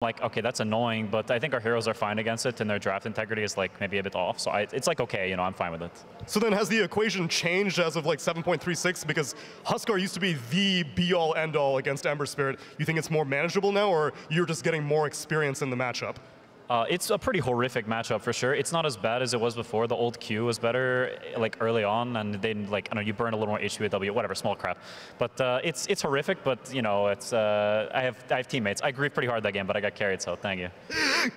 like, okay, that's annoying, but I think our heroes are fine against it, and their draft integrity is like maybe a bit off. So it's like, okay, you know, I'm fine with it. So then has the equation changed as of like 7.36? Because Huskar used to be the be-all, end-all against Ember Spirit. You think it's more manageable now, or you're just getting more experience in the matchup? It's a pretty horrific matchup for sure. It's not as bad as it was before. The old Q was better, like early on, and then like I don't know, you burn a little more HP with W, whatever, small crap. But it's horrific. But you know, it's I have teammates. I griefed pretty hard that game, but I got carried, so thank you.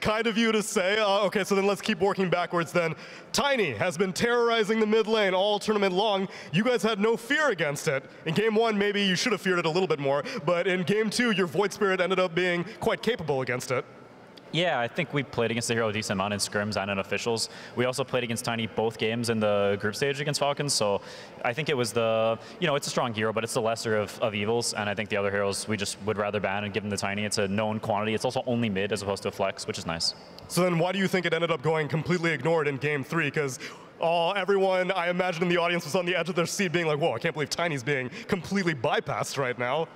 Kind of you to say. Okay, so then let's keep working backwards. Then Tiny has been terrorizing the mid lane all tournament long. You guys had no fear against it. In game 1, maybe you should have feared it a little bit more, but in game 2, your Void Spirit ended up being quite capable against it. Yeah, I think we played against the hero a decent amount in scrims and in officials. We also played against Tiny both games in the group stage against Falcons, so I think it was the, you know, it's a strong hero, but it's the lesser of evils, and I think the other heroes we just would rather ban and give them the Tiny. It's a known quantity. It's also only mid as opposed to a flex, which is nice. So then why do you think it ended up going completely ignored in game 3? Because everyone, I imagine in the audience, was on the edge of their seat being like, whoa, I can't believe Tiny's being completely bypassed right now.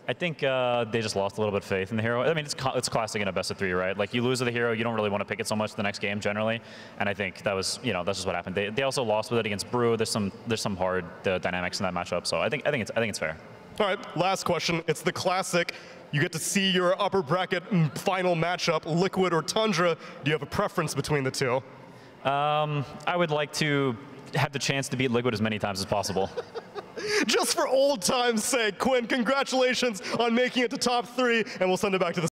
I think they just lost a little bit of faith in the hero. I mean, it's classic in a best of 3, right? Like, you lose to the hero, you don't really want to pick it so much the next game generally, and I think that was, you know, that's just what happened. They also lost with it against Brew. There's some hard dynamics in that matchup, so I think it's fair. All right, last question. It's the classic. You get to see your upper bracket final matchup, Liquid or Tundra. Do you have a preference between the two? I would like to have the chance to beat Liquid as many times as possible. Just for old time's sake, Quinn, congratulations on making it to top 3, and we'll send it back to the